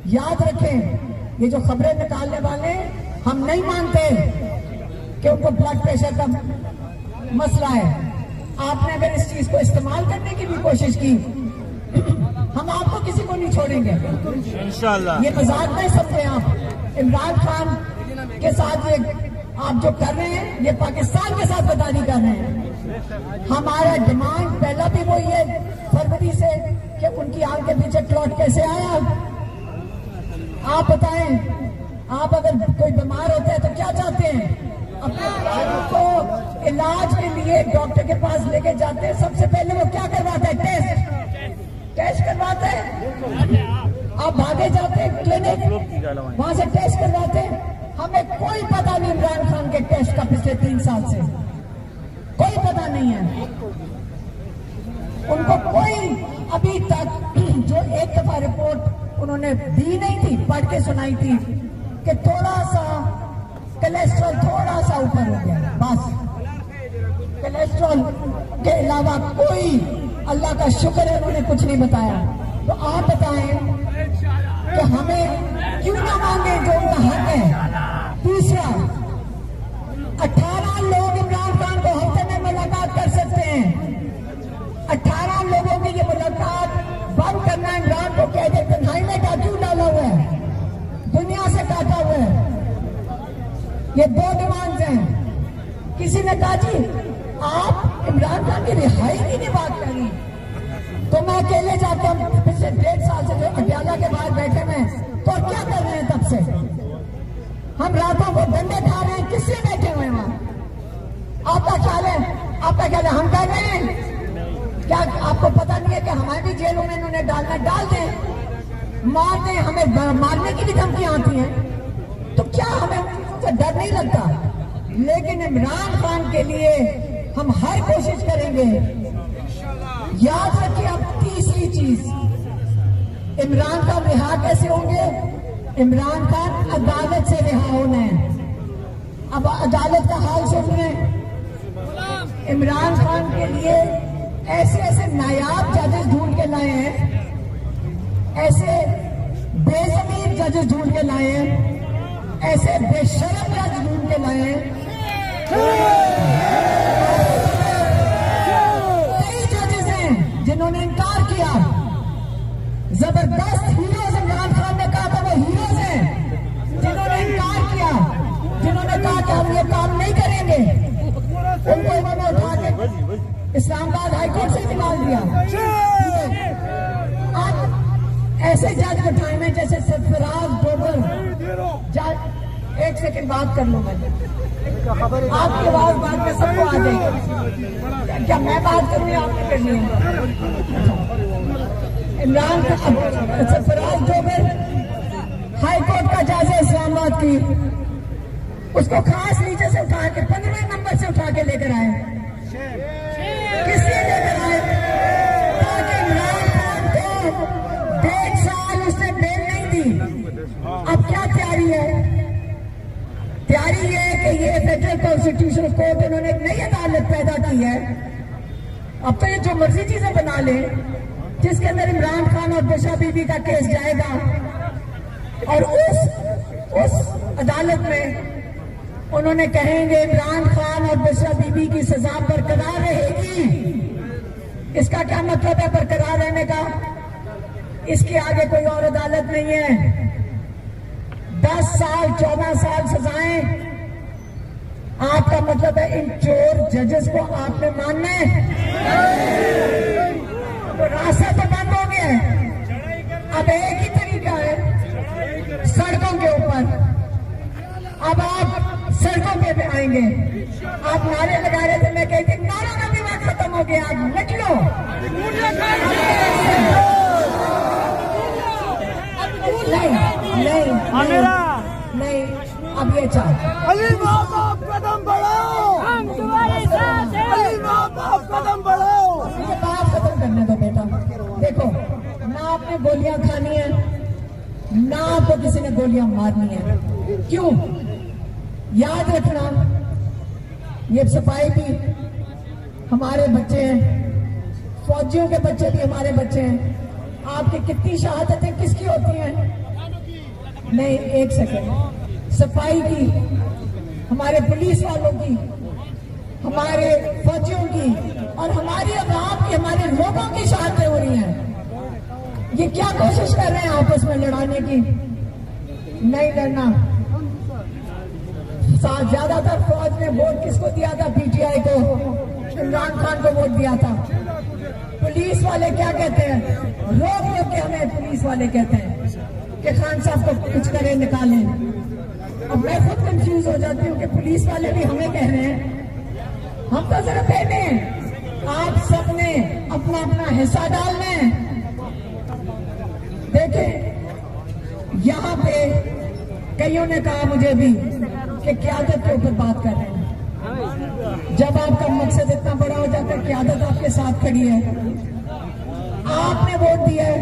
याद रखें, ये जो खबरें निकालने वाले, हम नहीं मानते कि उनको ब्लड प्रेशर का मसला है। आपने अगर इस चीज को इस्तेमाल करने की भी कोशिश की, हम आपको किसी को नहीं छोड़ेंगे इंशाअल्लाह। ये मजाक नहीं समझे आप। इमरान खान के साथ ये आप जो कर रहे हैं, ये पाकिस्तान के साथ गद्दारी कर रहे हैं। हमारा डिमांड पहला भी वो ये फरवरी से कि उनकी आंख के पीछे क्लॉट कैसे आया। आप बताएं, आप अगर कोई बीमार होता है तो क्या चाहते हैं? अपने को इलाज के लिए डॉक्टर के पास लेके जाते हैं, सबसे पहले वो क्या करवाता है? टेस्ट करवाते हैं। आप भागे जाते हैं क्लिनिक, वहां से टेस्ट करवाते हैं। हमें कोई पता नहीं इमरान खान के टेस्ट का पिछले 3 साल से, कोई पता नहीं है उनको। कोई अभी तक जो एक दफा रिपोर्ट उन्होंने दी नहीं थी, पढ़ के सुनाई थी कि थोड़ा सा कोलेस्ट्रॉल थोड़ा सा ऊपर हो गया, बस। कोलेस्ट्रॉल के अलावा कोई, अल्लाह का शुक्र है, उन्होंने कुछ नहीं बताया। तो आप बताएं कि हमें क्यों ना मांगे जो उनका हक है। तीसरा, 18 लोग इमरान खान को हफ्ते में मुलाकात कर सकते हैं। 18 लोगों की ये मुलाकात बंद करना, इमरान को कह दे तन्हाई में क्यों डाला हुआ है, दुनिया से काटा हुआ है। ये 2 डिमांड्स हैं। किसी ने कहा जी आप इमरान खान की रिहाई की नहीं बात करी, तो मैं अकेले जाता हूं पिछले 1.5 साल से अड्याला के बाहर बैठे में, तो क्या कर रहे हैं तब से? हम रातों को डंडे खा रहे हैं, किससे बैठे हुए हैं वहां? आपका ख्याल है हम कर रहे हैं? क्या आपको पता नहीं है कि हमारी भी जेलों में इन्होंने डाल दें, मार दें, हमें मारने की भी धमकियां आती हैं। तो क्या हमें उनसे डर नहीं लगता? लेकिन इमरान खान के लिए हम हर कोशिश करेंगे। याद रखिए, अब तीसरी चीज, इमरान खान रिहा कैसे होंगे? इमरान खान अदालत से रिहा होना है। अब अदालत का हाल सुनिए। इमरान खान के लिए ऐसे ऐसे नायाब जजेस ढूंढ के लाए हैं, ऐसे बेज़मीर जजेस ढूंढ के लाए हैं, ऐसे बेशर्म जज ढूंढ के लाए हैं। कई जजेस हैं जिन्होंने इनकार किया। जबरदस्त हीरोज इमरान खान ने कहा था वो हीरोज हैं, जिन्होंने इनकार किया, जिन्होंने कहा कि हम ये काम नहीं करेंगे, उनको उन्होंने उठा के इस्लामाबाद हाईकोर्ट से निकाल दिया। अब ऐसे जज बिठाए में जैसे सरफराज डोबर जज। एक सेकंड बात कर लूं मैं, आपकी आवाज बाद में सबको आ जाएगी। क्या मैं बात करूं या आपने करनी है? इमरान सरफराज डोबर हाईकोर्ट का जज है इस्लामाबाद की, उसको खास नीचे से उठा के 15वें नंबर से उठा के लेकर आए। किस लिए लेकर आए? ताकि इमरान खान को 1.5 साल उसने बेल नहीं दी। अब क्या तैयारी है? तैयारी ये है कि ये फेडरल कॉन्स्टिट्यूशनल कोर्ट इन्होंने एक नई अदालत पैदा की है। अब तो ये जो मर्जी चीजें बना ले, जिसके अंदर इमरान खान और बुशरा बीबी का केस जाएगा, और उस अदालत में उन्होंने कहेंगे इमरान खान और बुशरा बीबी की सजा बरकरार रहेगी। इसका क्या मतलब है बरकरार रहने का? इसके आगे कोई और अदालत नहीं है। 10 साल 14 साल सजाएं, आपका मतलब है इन चोर जजेस को आपने मानना है? तो रास्ता तो बंद हो गया है। अब एक ही तरीका है, सड़कों के ऊपर। अब आप सड़कों पे भी आएंगे। आप नारे लगा रहे थे, मैं कहती नारों का दिमाग खत्म हो गया, आप निकलो। नहीं, अब ये चाह अली आप कदम बढ़ाओ, हम तुम्हारे साथ हैं। अली आप कदम बढ़ाओ। ये बात खत्म करने दो बेटा। देखो, ना आपने गोलियां खानी है, ना आपको किसी ने गोलियां मारनी है। क्यों? याद रखना, ये सिपाही भी हमारे बच्चे हैं, फौजियों के बच्चे भी हमारे बच्चे हैं। आपकी कितनी शहादतें किसकी होती हैं? नहीं, एक सेकंड। सफाई की, हमारे पुलिस वालों की, हमारे फौजियों की और हमारी अवाम की, हमारे लोगों की शहादतें हो रही हैं। ये क्या कोशिश कर रहे हैं आपस में लड़ाने की? नहीं लड़ना। ज्यादातर फौज ने वोट किसको दिया था? पीटीआई को, इमरान खान को वोट दिया था। पुलिस वाले क्या कहते हैं? रोक रोक के हमें पुलिस वाले कहते हैं कि खान साहब को कुछ करें, निकालें। अब मैं खुद कंफ्यूज हो जाती हूँ कि पुलिस वाले भी हमें कह रहे हैं। हम तो सिर्फ कहते हैं आप सबने अपना अपना हिस्सा डालना है। देखें, यहाँ पे कईयों ने कहा मुझे भी कि क़यादत के ऊपर बात कर रहे हैं। जब आपका मकसद इतना बड़ा हो जाता है, क़यादत आपके साथ खड़ी है, आपने वोट दिया है,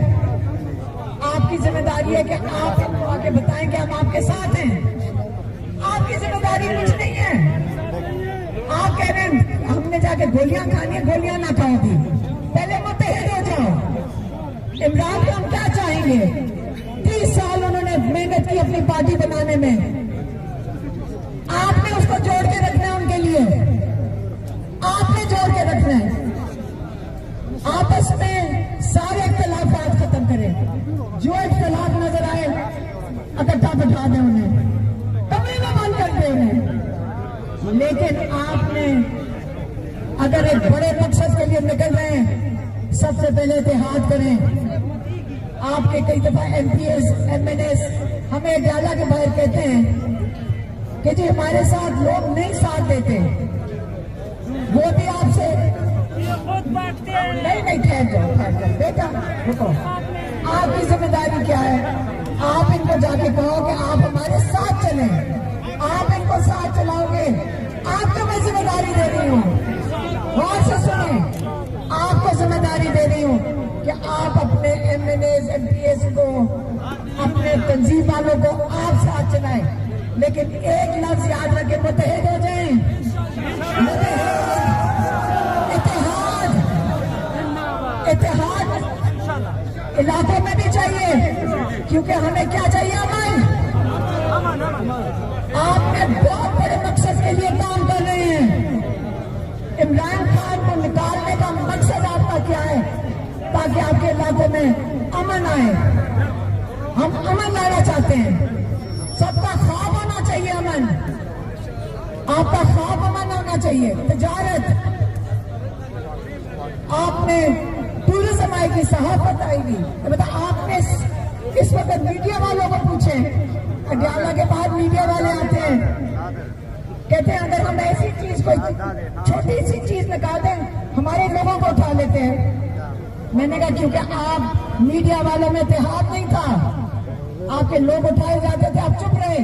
आपकी जिम्मेदारी है कि आप हमको आके बताएं कि हम आपके साथ हैं। आपकी जिम्मेदारी कुछ नहीं है। आप कह रहे हैं हमने जाके गोलियां खानी है, गोलियां ना खाओ भी, पहले मुत्तहिद हो जाओ। इमरान खान क्या चाहेंगे? 30 साल उन्होंने मेहनत की अपनी पार्टी बनाने में, आपने उसको जोड़ के रखना है उनके लिए, आपने जोड़ के रखना है। आपस में सारे इख्तिलाफात खत्म करें, जो इख्तिलाफ नजर आए इकट्ठा बिठा दें, उन्हें कमरे में बंद कर दें उन्हें। लेकिन आपने अगर एक बड़े मकसद के लिए निकल रहे हैं, सबसे पहले इत्तेहाद करें। आपके कई दफा एमपीएस एमएनएस हमें डाला के बाहर कहते हैं कि जी हमारे साथ लोग नहीं साथ देते, वो भी आपसे नहीं ठहर जाओ बेटा, रुको। आपकी जिम्मेदारी क्या है? आप इनको जाके कहो कि आप हमारे साथ चलें, आप इनको साथ चलाओगे। आपको मैं जिम्मेदारी दे रही हूँ, गौर से सुने, आपको जिम्मेदारी दे रही हूँ कि आप अपने एमएनएस एमपीएस को, अपने तंजीम वालों को आप साथ चलाएं। लेकिन एक लफ्ज याद रखें, मुत्तहिद हो जाएं। इत्तेहाद, इत्तेहाद इलाकों में भी चाहिए, क्योंकि हमें क्या चाहिए? अमन। आपने बहुत बड़े मकसद के लिए काम कर रहे हैं। इमरान खान को निकालने का मकसद आपका क्या है? ताकि आपके इलाकों में अमन आए। हम अमन लाना चाहते हैं। सबका ख्वाब होना चाहिए अमन। आपका ख्वाब अमन होना चाहिए। तजारत, आपने टूरिज्म आएगी, सहाफत आएगी। बता, आपने इस वक्त मीडिया वालों को पूछे, अड्याला के बाद मीडिया वाले आते हैं, कहते हैं अगर हम ऐसी चीज को, छोटी सी चीज निकाल दें, हमारे लोगों को उठा लेते हैं। मैंने कहा क्योंकि आप मीडिया वालों में इत्तेहाद नहीं था, आपके लोग उठाए जाते थे, आप चुप रहे।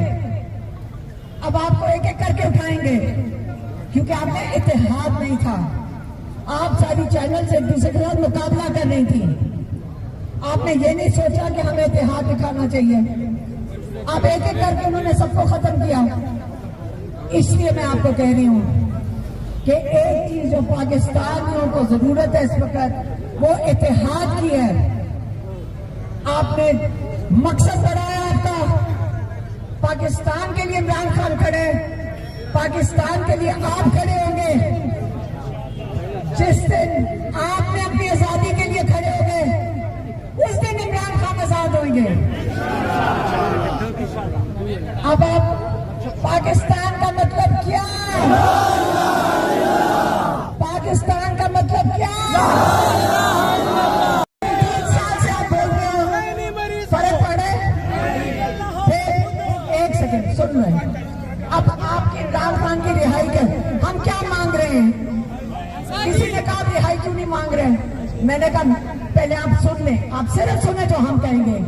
अब आपको एक एक करके उठाएंगे, क्योंकि आपने इत्तेहाद नहीं था। आप सारी चैनल से एक दूसरे के साथ मुकाबला कर रही थी। आपने ये नहीं सोचा कि हमें इत्तेहाद दिखाना चाहिए। आप एक एक करके उन्होंने सबको खत्म किया। इसलिए मैं आपको कह रही हूं कि एक चीज जो पाकिस्तानियों को जरूरत है इस वक्त, वो इत्तेहाद की है। आपने मकसद बढ़ाया आपका, पाकिस्तान के लिए इमरान खान खड़े, पाकिस्तान के लिए आप खड़े होंगे। जिस दिन आपने अपनी आजादी के लिए खड़े होंगे, उस दिन इमरान खान आजाद होंगे। अब आप पाकिस्तान का मतलब क्या? पाकिस्तान का मतलब क्या? 3 साल से आप बोल रहे हो, फर्क पड़े? एक सेकंड सुन रहे हैं। अब आपकी इमरान खान की रिहाई के हम क्या मांग रहे हैं? किसी ने कहा रिहाई क्यों नहीं मांग रहे हैं? मैंने कहा पहले आप सुन लें, आप सिर्फ सुने जो हम कहेंगे,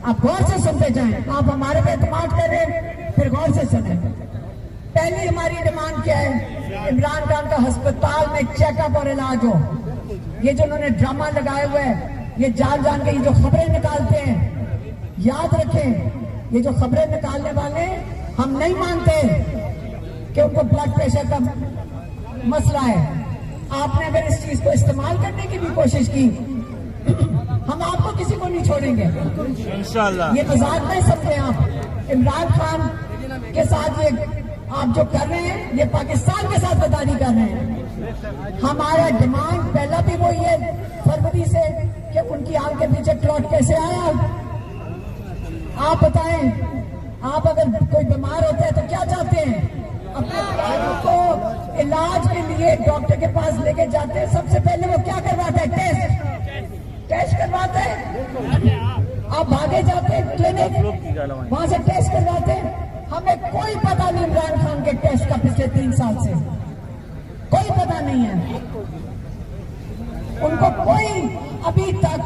आप गौर से सुनते जाएं। आप हमारे पे एतमाद करें, फिर गौर से सुने। पहली हमारी डिमांड क्या है? इमरान खान का अस्पताल में चेकअप और इलाज हो। ये जो उन्होंने ड्रामा लगाए हुए हैं, ये जान जान के ये जो खबरें निकालते हैं, याद रखें, ये जो खबरें निकालने वाले, हम नहीं मानते कि उनको ब्लड प्रेशर का मसला है। आपने अगर इस चीज को इस्तेमाल करने की भी कोशिश की, हम आपको किसी को नहीं छोड़ेंगे। इंशाल्लाह। ये मजाक नहीं समझे आप। इमरान खान के साथ ये आप जो कर रहे हैं, ये पाकिस्तान के साथ गद्दारी कर रहे हैं। हमारा डिमांड पहला भी वही है फरवरी से कि उनकी आंख के पीछे क्लॉट कैसे आया। आप बताएं, आप अगर कोई बीमार होता है तो क्या चाहते हैं? अपने बच्चों को इलाज के लिए डॉक्टर के पास लेके जाते हैं, सबसे पहले वो क्या करवाता है? टेस्ट करवाते हैं। आप भागे जाते हैं क्लिनिक, वहां से टेस्ट करवाते हैं। हमें कोई पता नहीं इमरान खान के टेस्ट का पिछले 3 साल से कोई पता नहीं है। उनको कोई अभी तक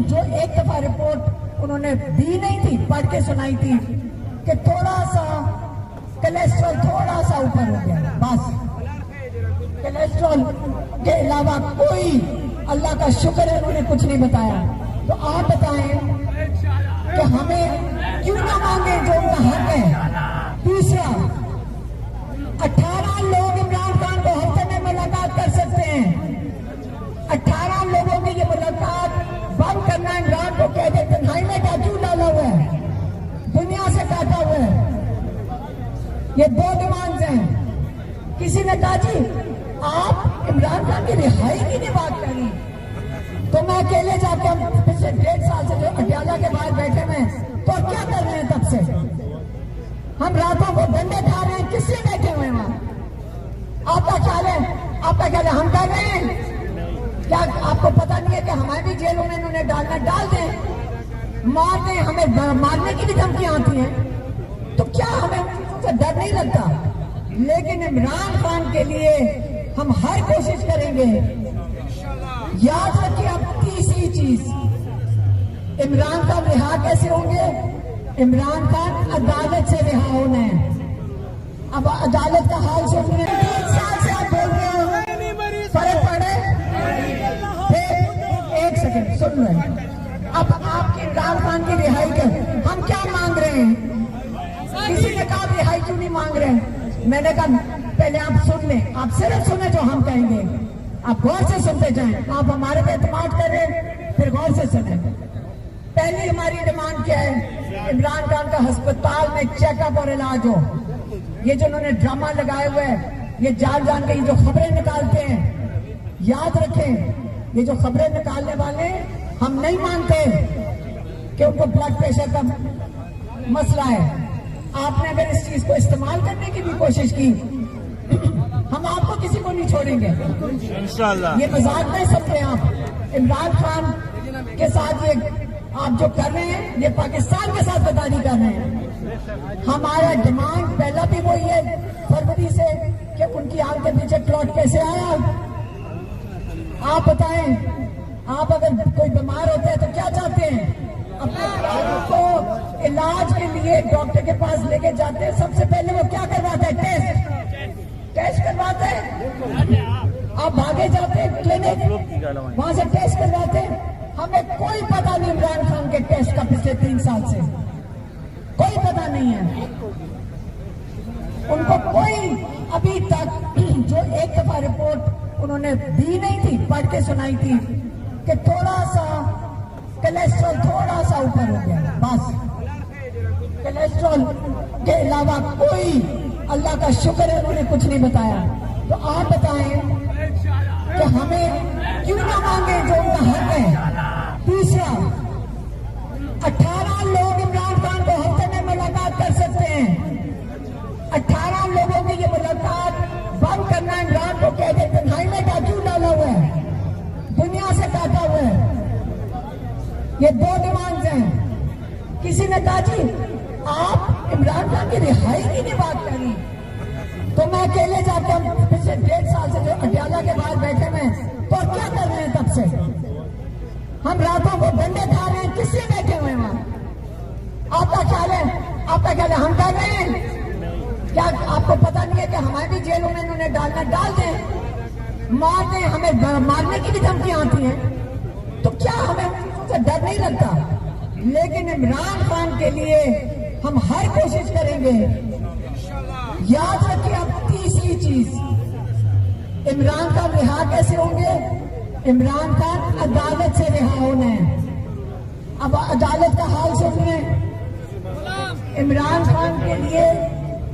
जो एक दफा रिपोर्ट उन्होंने दी नहीं थी, पढ़ के सुनाई थी कि थोड़ा सा कोलेस्ट्रॉल थोड़ा सा ऊपर हो गया, बस। कोलेस्ट्रॉल के अलावा कोई अल्लाह का शुक्र है उन्होंने कुछ नहीं बताया। तो आप बताएं कि हमें क्यों ना मांगे जो उनका हक है। दूसरा, 18 लोग इमरान खान को हफ्ते में मुलाकात कर सकते हैं। 18 लोगों की ये मुलाकात बंद करना, इमरान को कह दे तन्हाई में डाकू डाला हुआ है, दुनिया से काटा हुआ है। ये 2 डिमांड्स हैं। किसी ने कहा जी आप इमरान खान की रिहाई की नहीं बात करी, तो मैं अकेले जाके हम पिछले 1.5 साल से जो अटियाला के बाहर बैठे हैं, तो क्या कर रहे हैं? तब से हम रातों को डंडे खा रहे हैं, किससे बैठे हुए हैं वहां? आपका ख्याल है? आपका ख्याल है हम कर रहे हैं? क्या आपको पता नहीं है कि हमारे भी जेलों में इन्होंने डालना, डाल दें, मार दें, हमें मारने की भी धमकियां आती हैं, तो क्या हमें तो डर नहीं लगता? लेकिन इमरान खान के लिए हम हर कोशिश करेंगे। याद रखिए, अब तीसरी चीज, इमरान खान रिहा कैसे होंगे? इमरान खान अदालत से रिहा होना है। अब अदालत का हाल सुन रहे हैं, 3 साल से आप बोल रहे हो, फर्क पड़े? एक सेकंड सुन रहे हैं। अब आपकी इमरान खान की रिहाई कर, हम क्या मांग रहे हैं? किसी ने कहा रिहाई क्यों नहीं मांग रहे हैं? मैंने कहा पहले आप सुन लें, आप सिर्फ सुने जो हम कहेंगे, आप गौर से सुनते जाएं। आप हमारे पे एतमाद करें, फिर गौर से सुने। पहली हमारी डिमांड क्या है? इमरान खान का अस्पताल में चेकअप और इलाज हो। ये जो उन्होंने ड्रामा लगाए हुए हैं, ये जान के ये जो खबरें निकालते हैं, याद रखें, ये जो खबरें निकालने वाले, हम नहीं मानते कि उनको ब्लड प्रेशर का मसला है। आपने अगर इस चीज को इस्तेमाल करने की भी कोशिश की, हम आपको किसी को नहीं छोड़ेंगे इंशाअल्लाह। ये मजाक नहीं सकते आप। इमरान खान के साथ ये आप जो कर रहे हैं, ये पाकिस्तान के साथ गद्दारी कर रहे हैं। हमारा डिमांड पहला भी वही है फरवरी से कि उनकी आंख के पीछे क्लॉट कैसे आया। आप बताएं, आप अगर कोई बीमार होता है तो क्या चाहते हैं? अपने बच्चों को इलाज के लिए डॉक्टर के पास लेके जाते हैं, सबसे पहले वो क्या करवाता है? टेस्ट करवाते हैं। आप भागे जाते हैं क्लिनिक, वहां से टेस्ट करवाते हैं। हमें कोई पता नहीं इमरान खान के टेस्ट का पिछले 3 साल से कोई पता नहीं है। उनको कोई अभी तक जो एक दफा रिपोर्ट उन्होंने दी नहीं थी, पढ़ के सुनाई थी कि थोड़ा सा कोलेस्ट्रॉल थोड़ा सा ऊपर हो गया, बस। कोलेस्ट्रॉल के अलावा कोई अल्लाह का शुक्र है उन्होंने कुछ नहीं बताया। तो आप बताएं कि हमें क्यों ना मांगे जो उनका हक है। दूसरा, 18 लोग इमरान खान को हफ्ते में मुलाकात कर सकते हैं। 18 लोगों की ये मुलाकात बंद करना, इमरान को कह दे तन्हाई में डाकू डाला हुआ है, दुनिया से काटा हुआ है। ये 2 डिमांड्स हैं। किसी ने कहा जी आप इमरान खान की रिहाई की नहीं बात करी, तो मैं अकेले जाके हम पिछले 1.5 साल से जो अटियाला के बाहर बैठे हैं, तो क्या कर रहे हैं? तब से हम रातों को डंडे खा रहे हैं, किससे बैठे हुए हैं वहां? आपका ख्याल है? आपका ख्याल है हम कर रहे हैं? क्या आपको पता नहीं है कि हमारे भी जेलों में इन्होंने डालना, डाल दें, मार दें, हमें मारने की भी धमकियां आती हैं, तो क्या हमें तो डर नहीं लगता? लेकिन इमरान खान के लिए हम हर कोशिश करेंगे। याद रखिए, अब तीसरी चीज, इमरान खान रिहा कैसे होंगे? इमरान खान अदालत से रिहा होना है। अब अदालत का हाल सुन रहे हैं, इमरान खान के लिए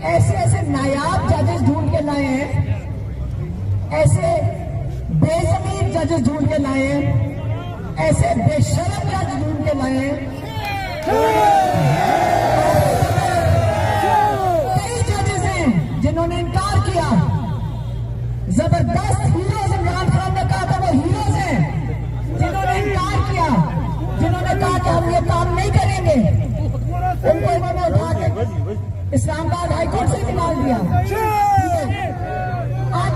ऐसे ऐसे नायाब जजेस ढूंढ के लाए हैं, ऐसे बेजमीन जजेस ढूंढ के लाए हैं, ऐसे बेशरम जज ढूंढ के लाए हैं। कई जजेस हैं जिन्होंने इनकार किया। जबरदस्त हीरोज इमरान खान ने कहा था वो हीरोज हैं, जिन्होंने इनकार किया, जिन्होंने कहा कि हम ये काम नहीं करेंगे, उनको इन्होंने उठा के इस्लामाबाद हाईकोर्ट से निकाल दिया। अब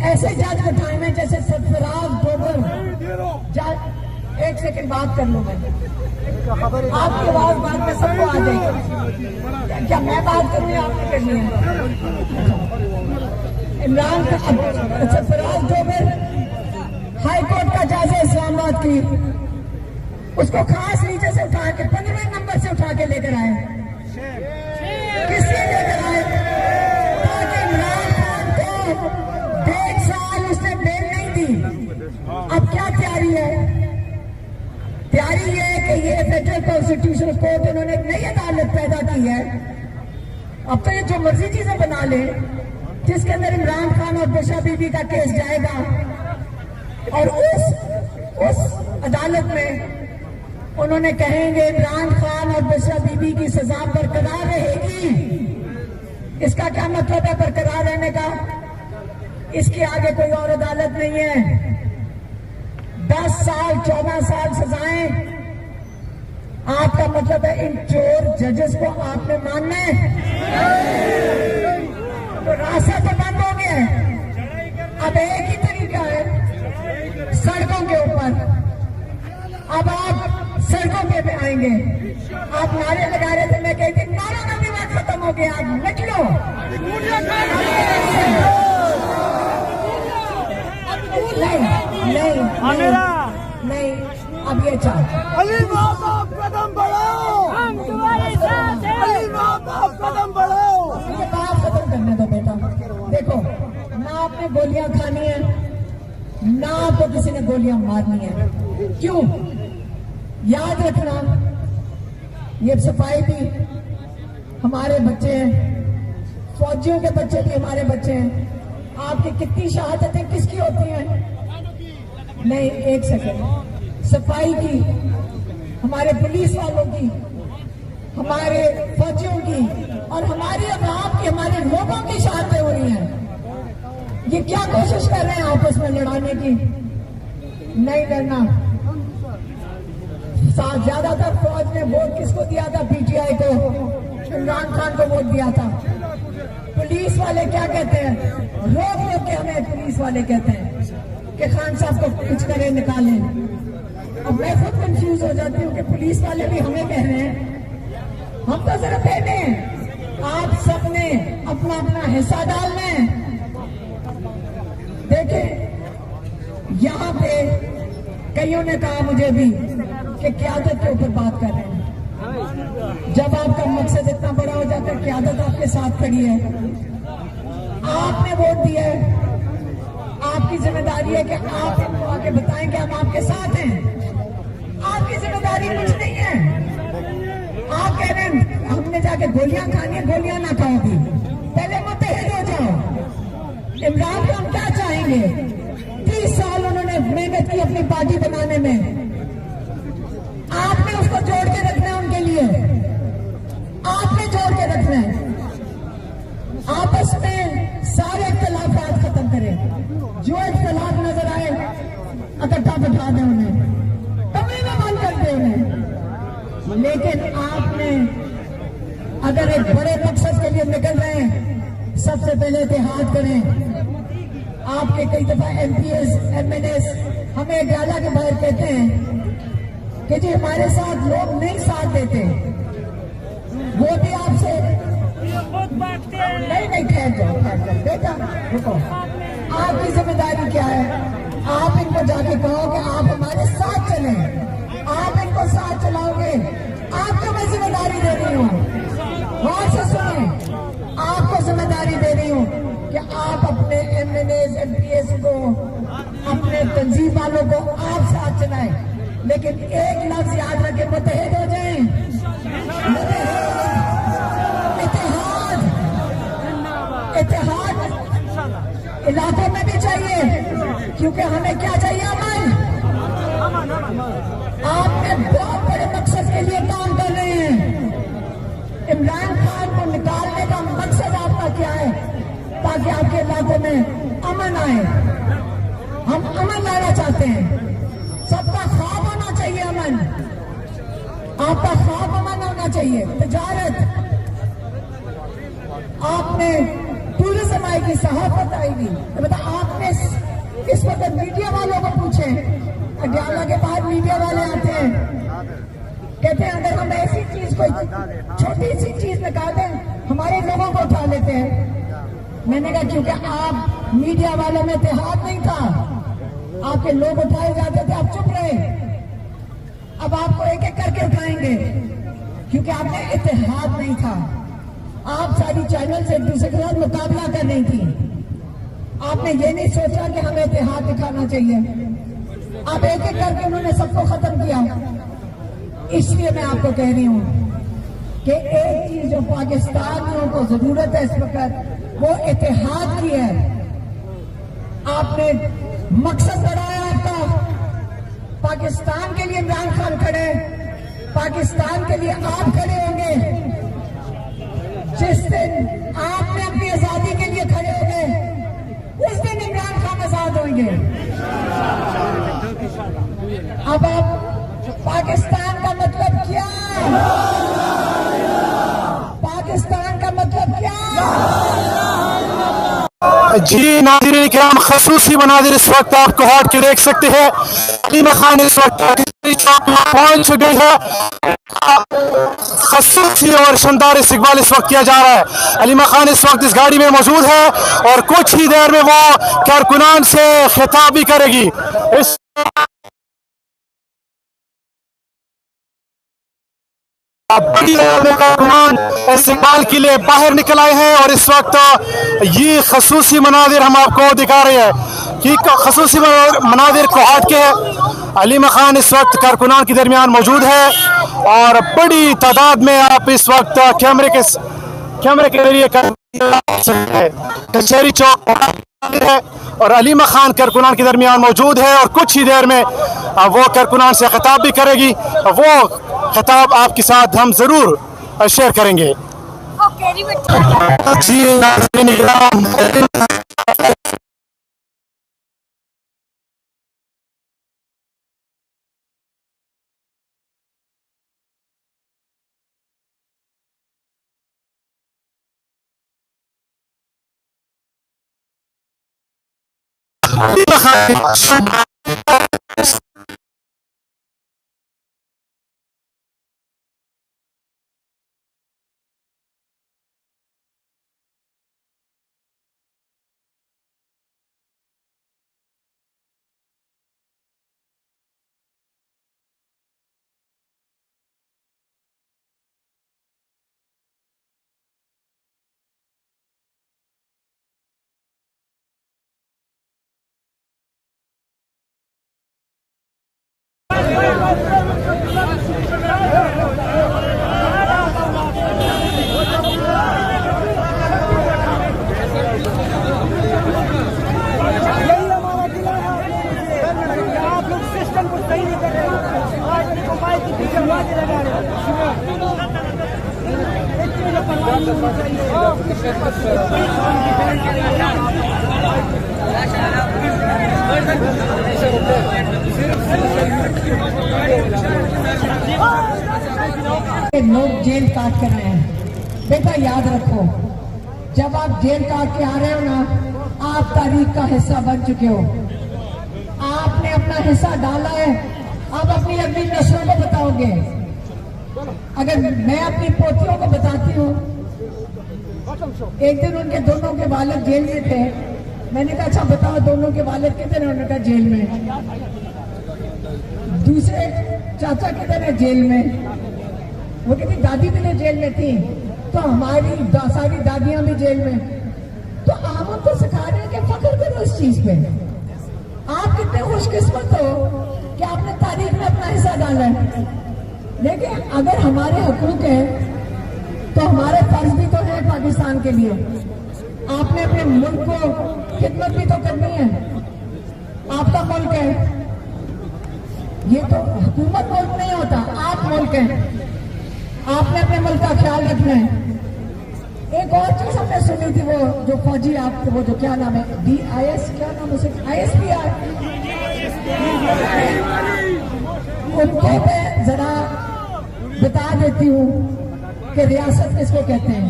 ऐसे जज बिठाए हैं जैसे सरफराज डोगर जज। एक सेकंड बात कर लूं मैं, आपकी आवाज बाद में सबको आ जाएगी। क्या मैं बात करूं या आपने करनी है? इमरान सरफराज डोगर हाईकोर्ट का जज है इस्लामाबाद की, उसको खास नीचे से उठा के 15वें नंबर से उठा के लेकर आए। किस लिए लेकर आए? ताकि इमरान खान को 1.5 साल उसने बेल नहीं दी। अब क्या तैयारी है? तैयारी ये है कि ये फेडरल कॉन्स्टिट्यूशनल कोर्ट इन्होंने एक नई अदालत पैदा की है। अब तो ये जो मर्जी चीजें बना ले, जिसके अंदर इमरान खान और बुशरा बीबी का केस जाएगा और उस अदालत में उन्होंने कहेंगे इमरान खान और बुशरा बीबी की सजा बरकरार रहेगी। इसका क्या मतलब है बरकरार रहने का? इसके आगे कोई और अदालत नहीं है। 10 साल 14 साल सजाएं, आपका मतलब है इन चोर जजेस को आपने मानना है? तो रास्ता तो बंद हो गया है। अब एक ही तरीका है, सड़कों के ऊपर। अब आप सड़कों पे आएंगे, आप नारे लगा रहे थे, मैं कहती नारा का दिमाग खत्म हो गया, आप निकलो। नहीं, अब ये चाहते अली आप कदम बढ़ाओ, हम तुम्हारे साथ हैं। अली आप कदम बढ़ाओ। ये बात खत्म करने दो बेटा। देखो, ना आपने गोलियां खानी है, ना आपको किसी ने गोलियां मारनी है। क्यों? याद रखना, ये सफाई भी हमारे बच्चे हैं, फौजियों के बच्चे भी हमारे बच्चे हैं। आपकी कितनी शहादतें किसकी होती हैं? नहीं, एक सेकंड। सफाई की, हमारे पुलिस वालों की, हमारे फौजियों की और हमारी अवाम की, हमारे लोगों की शहादतें हो रही हैं। ये क्या कोशिश कर रहे हैं आपस में लड़ाने की? नहीं लड़ना। ज्यादातर फौज ने वोट किसको दिया था? पीटीआई को, इमरान खान को वोट दिया था। पुलिस वाले क्या कहते हैं? रोक रोक के हमें पुलिस वाले कहते हैं कि खान साहब को कुछ करें, निकालें। अब मैं खुद कंफ्यूज हो जाती हूँ कि पुलिस वाले भी हमें कह रहे हैं, हम तो सिर्फ कहते हैं आप सबने अपना अपना हिस्सा डालना है। देखिए, यहाँ पे कईयों ने कहा मुझे भी कि क़यादत के ऊपर बात कर रहे हैं। जब आपका मकसद इतना बड़ा हो जाता है, क़यादत आपके साथ खड़ी है, आपने वोट दिया है, आपकी जिम्मेदारी है कि आप इनको आके बताएं कि हम आपके साथ हैं। आपकी जिम्मेदारी कुछ नहीं है। आप कह रहे हैं हमने जाके गोलियां खानी है, गोलियां ना खाओ भी, पहले मुत्तहिद हो जाओ। इमरान खान क्या चाहेंगे? 30 साल उन्होंने मेहनत की अपनी पार्टी बनाने में, आपने उसको जोड़ के रखना है उनके लिए, आपने जोड़ के रखना है। आपस में सारे इख्तिलाफात खत्म करें, जो इख्तिलाफ नजर आए इकट्ठा बिठा दें उन्हें, कभी ना बंद कर दें उन्हें। लेकिन आपने अगर एक बड़े मकसद के लिए निकल रहे हैं, सबसे पहले इत्तेहाद करें। आपके कई दफा एमपीएस एमएनएस हमें गाला के बाहर कहते हैं कि जी हमारे साथ लोग नहीं साथ देते, वो भी आपसे नहीं ठहर जाओ बेटा, रुको। आपकी जिम्मेदारी क्या है? आप इनको जाके कहो कि आप हमारे साथ चलें, आप इनको साथ चलाओगे। आपको मैं जिम्मेदारी दे रही हूँ, गौर से सुने, आपको जिम्मेदारी दे रही हूँ कि आप अपने एमएनएस एमपीएस को, अपने तंजीम वालों को आप साथ चलाएं। लेकिन एक लफ्ज याद रखें, मुत्तहिद हो जाएं। इत्तेहाद इलाकों में भी चाहिए, क्योंकि हमें क्या चाहिए? अमन। आपने बहुत बड़े मकसद के लिए काम कर रहे हैं। इमरान खान को निकालने का मकसद आपका क्या है? ताकि आपके इलाकों में अमन आए। हम अमन लाना चाहते हैं। सबका ख्वाब होना चाहिए अमन। आपका ख्वाब अमन होना चाहिए। तजारत, आपने टूरिज्म आएगी, सहाफत आएगी। तो बता, आपने इस वक्त मीडिया वालों को पूछे, अड्याला के बाद मीडिया वाले आते हैं, कहते हैं अगर हम ऐसी चीज कोई छोटी सी चीज निकाल दें हमारे लोगों को उठा लेते हैं। मैंने कहा क्योंकि आप मीडिया वालों में इत्तेहाद नहीं था, आपके लोग उठाए जाते थे, आप चुप रहे। अब आपको एक एक करके उठाएंगे, क्योंकि आपने इत्तेहाद नहीं था। आप सारी चैनल से एक दूसरे के साथ मुकाबला कर रही थी। आपने ये नहीं सोचा कि हमें इत्तेहाद दिखाना चाहिए। आप एक एक करके उन्होंने सबको खत्म किया। इसलिए मैं आपको कह रही हूं कि एक चीज जो पाकिस्तानियों को जरूरत है इस वक्त, वो इत्तेहाद की है। आपने मकसद बढ़ाया आपका। पाकिस्तान के लिए इमरान खान खड़े, पाकिस्तान के लिए आप खड़े होंगे। जिस दिन आपने अपनी आजादी के लिए खड़े होंगे, उस दिन इमरान खान आजाद होंगे। अब आप पाकिस्तान का मतलब क्या? पाकिस्तान का मतलब क्या? जी नाज़रीन किराम, खसूसी मनाजिर इस वक्त आप कोहट के देख सकते हैं। अलीमा खान इस वक्त पहुंच चुके हैं। खसूसी और शानदार इस्तकबाल इस वक्त किया जा रहा है। अलीमा खान इस वक्त इस गाड़ी में मौजूद है और कुछ ही देर में वो कारकुनान से खिताब भी करेगी। इस इस्तेमाल के लिए बाहर निकल आए हैं और इस वक्त ये खसूसी मनाजिर हम आपको दिखा रहे हैं कि खसूसी मनाजिर कोहट के हैं। अलीमा खान इस वक्त कारकुनान के दरमियान मौजूद है और बड़ी तादाद में आप इस वक्त कैमरे के जरिए कचहरी चौक है और अलीमा खान कारकुनान के दरमियान मौजूद है और कुछ ही देर में वो कारकुनान से खिताब भी करेगी। वो खिताब आपके साथ हम जरूर शेयर करेंगे। लोग जेल काट कर रहे हैं। बेटा याद रखो, जब आप जेल काट के आ रहे हो ना, आप तारीख का हिस्सा बन चुके हो। आपने अपना हिस्सा डाला है, आप अपनी अगली नस्लों को बताओगे। अगर मैं अपनी पोतियों को बताती हूँ, एक दिन उनके दोनों के वालिद जेल में थे, मैंने कहा अच्छा बताओ दोनों के वालिद कितने? उन्होंने कहा जेल में। दूसरे चाचा कितने हैं? जेल में। वो कहती दादी भी तो जेल में थी, तो हमारी सारी दादियां भी जेल में। तो आप उनको सिखा रहे हैं कि फख्र करो इस चीज पे। आप कितने खुशकिस्मत हो कि आपने तारीख में अपना हिस्सा डाला है। लेकिन अगर हमारे हुकूक है तो हमारे फर्ज भी तो है पाकिस्तान के लिए। आपने अपने मुल्क को खिदमत भी तो करनी है, आपका मुल्क है ये, तो हुकूमत मुल्क नहीं होता, आप मुल्क हैं, आपने अपने मुल्क का ख्याल रखना है। एक और चीज हमने सुनी थी, वो जो फौजी आपके, वो जो क्या नाम है, DIS, क्या नाम है, ISPR, उनको मैं जरा बता देती हूँ कि रियासत किसको कहते हैं।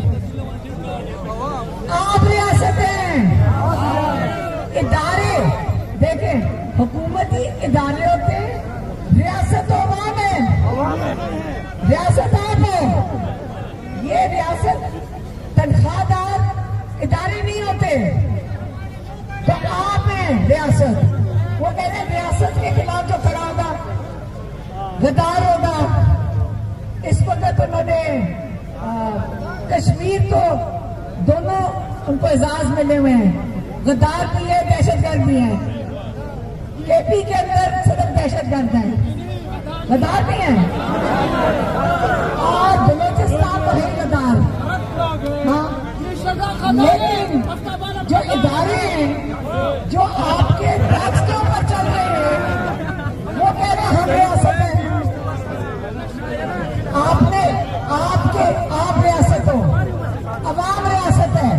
आप रियासत हैं, इदारे देखें, हुकूमती इदारे होते हैं, रियासत तो अवाम है, रियासत आप है। ये रियासत तनख्वाहदार इदारे नहीं होते, तो आप हैं रियासत। वो कह रहे हैं रियासत के खिलाफ जो खड़ा होगा गद्दार होगा। इस वक्त उन्होंने कश्मीर को दोनों उनको एजाज मिले हुए हैं, गद्दार भी है, दहशतगर्द भी है। KP के अंदर सिर्फ दहशतगर्द है, गद्दार भी है, और बलोचिस्तान तो है गद्दार। हाँ, लेकिन जो इदारे हैं जो आपके टैक्स के ऊपर चल रहे हैं, वो कह रहे हैं हम रियासत हैं। आप रियासत हो, अवाम रियासत है।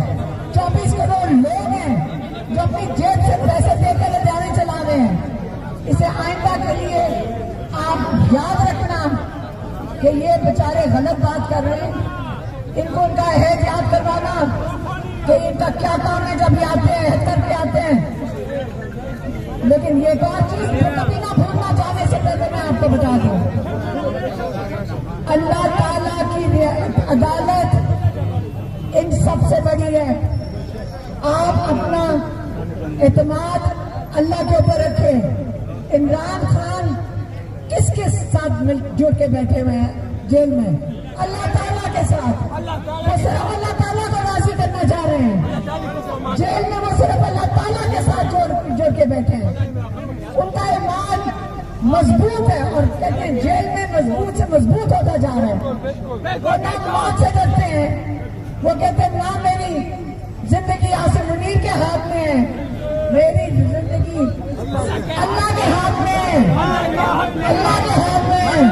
24 करोड़ लोग हैं जो अपनी जेब से पैसे देकर इदारे चला रहे हैं। इसे आइंदा के लिए आप याद रखना कि ये बेचारे गलत बात कर रहे हैं। इनको उनका अहद याद करवाना कि इनका क्या काम है जब ये आते हैं, अहद करके आते हैं। लेकिन ये एक और चीज कभी ना भूलना, जाने से पहले मैं आपको बता दूं, अल्लाह ताला की अदालत इन सबसे बड़ी है। आप अपना एतमाद अल्लाह के ऊपर रखें। इमरान खान किसके साथ जुड़ के बैठे हुए हैं जेल में? अल्लाह ताला के साथ। वो सिर्फ अल्लाह ताला को राजी करना चाह रहे हैं। जेल में वो सिर्फ अल्लाह ताला के साथ जोड़ के बैठे हैं। उनका ईमान मजबूत है और कहते हैं जेल में मजबूत से मजबूत होता जा रहा है। वो ना मौत से डरते हैं, वो कहते हैं ना मेरी जिंदगी आसिम मुनीर के हाथ में है, मेरी जिंदगी अल्लाह के हाथ में है, अल्लाह के हाथ में है।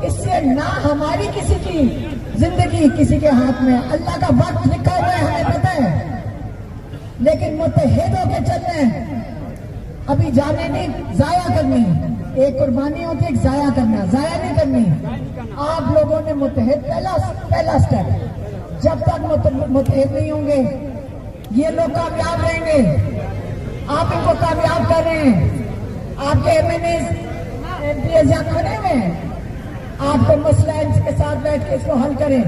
इससे ना हमारी किसी की जिंदगी किसी के हाथ में, अल्लाह का वक्त लिखा हुआ है, हमें पता है। लेकिन मुत्तहिद होकर चलना है, अभी जाने नहीं, जाया करनी। एक कुर्बानी होती है, एक जाया करना, जाया नहीं करनी। आप लोगों ने मुत्तहिद, पहला स्टेप। जब तक मुत्तहिद नहीं होंगे ये लोग कामयाब रहेंगे। आप इनको कामयाब कर रहे हैं। आपके MNAs यहाँ खड़े हुए हैं, आपको मसला इनके साथ बैठ के इसको हल करें।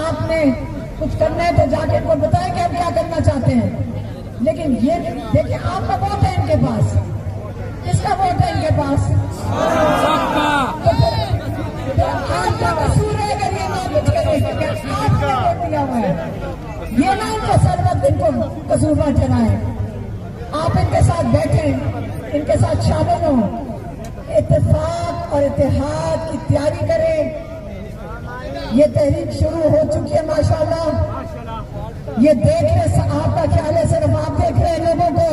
आपने कुछ करना है तो जाके इनको बताएं कि हम क्या करना चाहते हैं। लेकिन ये देखिए, आपका वोट है इनके पास, किसका वोट है इनके पास? तो आपका कसूर है अगर ये ना कुछ करें, आपने वोट दिया हुआ है। ये ना इनको सर वक्त इनको कसूरवार ठहराए। आप इनके साथ बैठें, इनके साथ शामिल हों, इत्तेफाक और इत्तेहाद की तैयारी करें। ये तहरीक शुरू हो चुकी है माशाल्लाह। ये देख रहे, आपका ख्याल है सिर्फ आप देख रहे हैं लोगों को,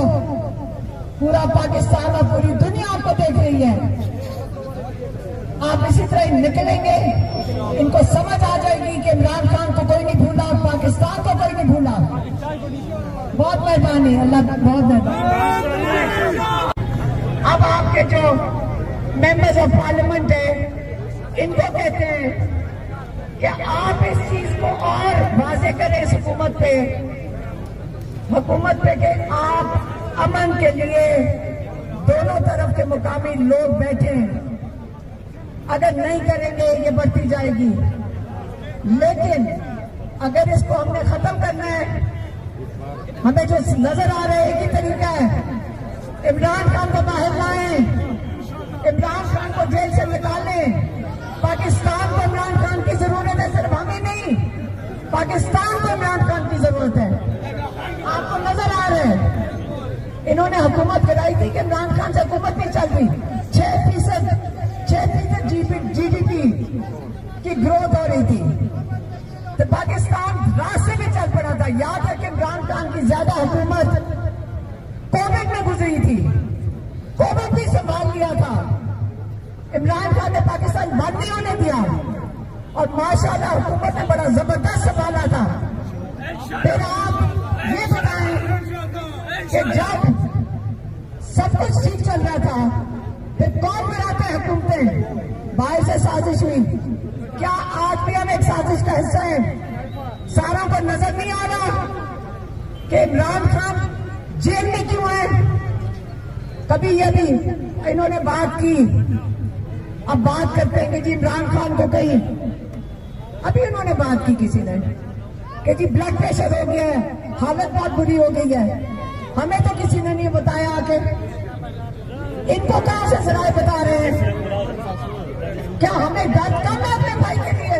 पूरा पाकिस्तान और पूरी दुनिया आपको देख रही है। आप इसी तरह निकलेंगे, इनको समझ आ जाएगी कि इमरान खान को कोई नहीं भूला, पाकिस्तान को कोई नहीं भूला। बहुत मेहरबानी, अल्लाह बहुत मेहरबानी। अब आपके जो मेंबर्स ऑफ पार्लियामेंट है, इनको कहते हैं कि आप इस चीज को और वाज़ेह करें इस हुकूमत पे कि आप अमन के लिए दोनों तरफ के मुकामी लोग बैठे। अगर नहीं करेंगे ये बढ़ती जाएगी। लेकिन अगर इसको हमने खत्म करना है, हमें जो नजर आ रहा है एक ही तरीका है, इमरान खान को बाहर लाएं, इमरान खान को जेल से निकालें। पाकिस्तान को इमरान खान की जरूरत है, सिर्फ हमें नहीं, पाकिस्तान को इमरान खान की जरूरत है। आपको नजर आ रहा है, इन्होंने हुकूमत कराई थी कि इमरान खान से हुकूमत नहीं चल रही। 6% GDP की ग्रोथ हो रही थी। तो पाकिस्तान रास्ते में चल पड़ा था। याद है कि इमरान खान की ज्यादा हुकूमत कोविड में गुजरी थी, कोविड भी संभाल लिया था। इमरान खान ने पाकिस्तान बंद नहीं होने दिया और माशाल्लाह हुकूमत ने बड़ा जबरदस्त संभाला था। फिर आप ये बताएं कि जब सब कुछ ठीक चल रहा था फिर कौन बनाते हैं हुकूमतें? बाहर से साजिश हुई। क्या आज भी हम एक साजिश का हिस्सा हैं? सारा को नजर नहीं आ रहा कि इमरान खान जेल में क्यों है? कभी ये भी इन्होंने बात की, अब बात करते हैं कि जी इमरान खान को कहीं, अभी उन्होंने बात की किसी ने कि जी ब्लड प्रेशर हो गया है, हालत बहुत बुरी हो गई है। हमें तो किसी ने नहीं बताया कि इनको कहां से सराय बता रहे हैं? क्या हमें डर कम है अपने भाई के लिए?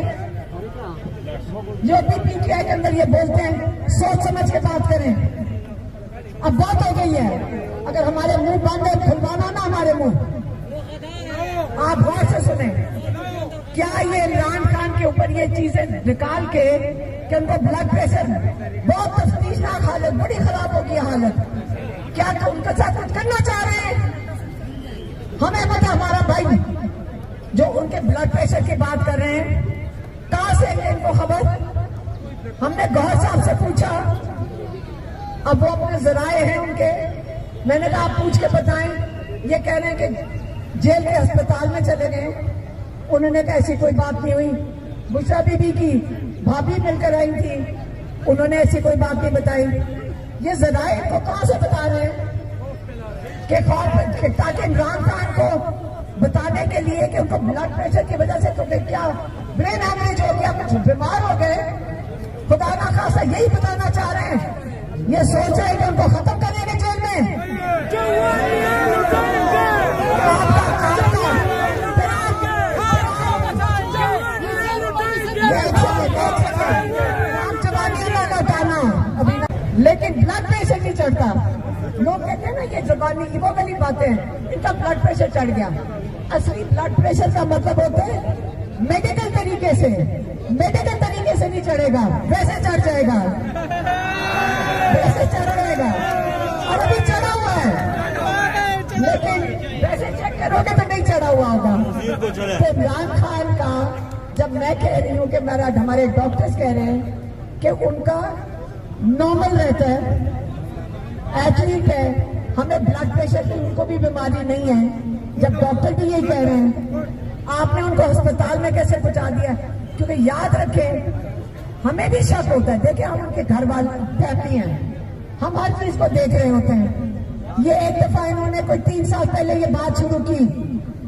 जो भी पीटीआई के अंदर ये बोलते हैं सोच समझ के बात करें। अब बात हो गई है, अगर हमारे मुंह बंद है खुलवाना ना हमारे मुंह। आप गौर से सुने, क्या ये इमरान खान के ऊपर ये चीजें निकाल के कि उनको ब्लड प्रेशर, बहुत तफ्तीशनाक हालत, बड़ी खराब होगी हालत, क्या उनके साथ कुछ करना चाह रहे हैं? हमें पता हमारा भाई जो उनके ब्लड प्रेशर की बात कर रहे हैं, कहां से इनको खबर? हमने गौर साहब से पूछा, अब वो अपने जराए हैं उनके, मैंने कहा आप पूछ के बताएं। ये कह रहे हैं कि जेल के अस्पताल में चले गए। उन्होंने कहा ऐसी कोई बात नहीं हुई। बुशरा बीबी की भाभी मिलकर आई थी, उन्होंने ऐसी कोई बात नहीं बताई। ये जराए को कहां से बता रहे हैं कि ताकि इमरान खान को बताने के लिए कि उनको ब्लड प्रेशर की वजह से तो क्या ब्रेन हैमरेज हो गया, कुछ बीमार हो गए, खुदा ना खासा यही बताना चाह रहे हैं। ये सोच रहे हैं कि उनको खत्म करेंगे जेल में। लेकिन ब्लड प्रेशर नहीं चढ़ता। लोग कहते हैं ना ये जबानी की वो वाली बातें हैं, इनका ब्लड प्रेशर चढ़ गया। असली ब्लड प्रेशर का मतलब होता है मेडिकल तरीके से, मेडिकल तरीके से नहीं चढ़ेगा, वैसे चढ़ जाएगा, वैसे चढ़ जाएगा। और अभी चढ़ा हुआ है, लेकिन वैसे चेक करोगे तो नहीं चढ़ा हुआ होगा। तो इमरान खान का, जब मैं कह रही हूँ कि मेरा, हमारे डॉक्टर्स कह रहे हैं कि उनका नॉर्मल रहता है, एथलीट है, हमें ब्लड प्रेशर की उनको भी बीमारी नहीं है। जब डॉक्टर भी यही कह रहे हैं, आपने उनको अस्पताल में कैसे पहुंचा दिया? क्योंकि याद रखें हमें भी शक होता है। देखिए हम उनके घर वाले फैमिली हैं, हम हर चीज को देख रहे होते हैं। ये एक दफा इन्होंने कोई 3 साल पहले ये बात शुरू की,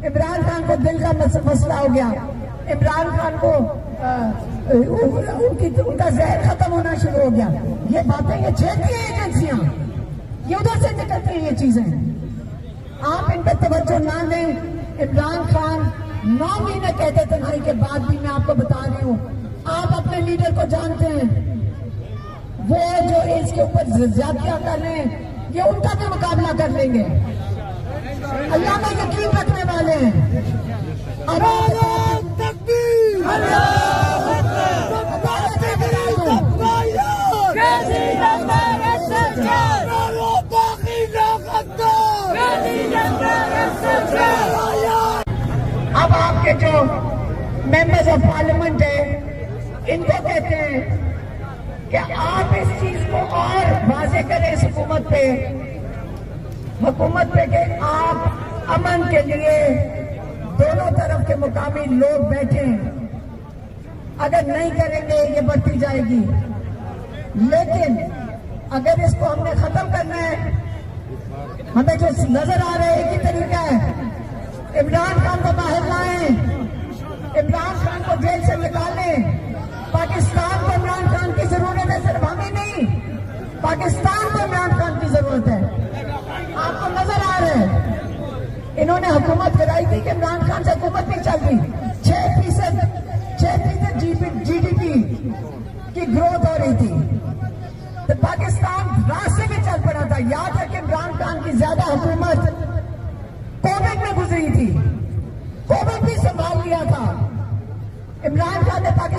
इमरान खान को दिल का मसला हो गया, इमरान खान को उनका जहर खत्म होना शुरू हो गया। ये बातें ये छेड़ती है एजेंसियां, ये उधर से निकलती है ये चीजें। आप इन पर तवज्जो ना दें। इमरान खान 9 महीने कहते तन्हाई के बाद भी, मैं आपको बता रही हूँ, आप अपने लीडर को जानते हैं, वो जो इसके ऊपर ज्यादतियां कर रहे हैं, ये उनका भी मुकाबला कर लेंगे। अल्लाह में यकीन रखने वाले हैं। अब आपके जो मेंबर्स ऑफ पार्लियामेंट है, इनको कहते हैं कि आप इस चीज को और वाजे करें इस हुकूमत पे कि आप अमन के लिए दोनों तरफ के मुकामी लोग बैठे। अगर नहीं करेंगे ये बढ़ती जाएगी। लेकिन अगर इसको हमने खत्म करना है, हमें जो नजर आ रहा है एक ही तरीका है, इमरान खान को बाहर लाएं, इमरान खान को जेल से निकालें। पाकिस्तान को इमरान खान की जरूरत है, सिर्फ हमें नहीं, पाकिस्तान को इमरान खान की जरूरत है। आपको नजर आ रहा है, इन्होंने हुकूमत कराई थी कि इमरान खान से हुकूमत नहीं चल रही। 6% GDP की ग्रोथ हो रही थी, तो पाकिस्तान रास्ते में चल पड़ा था। याद है कि इमरान खान की ज्यादा हुकूमत कोविड में गुजरी थी, कोविड भी संभाल लिया था। इमरान खान ने पाकिस्तान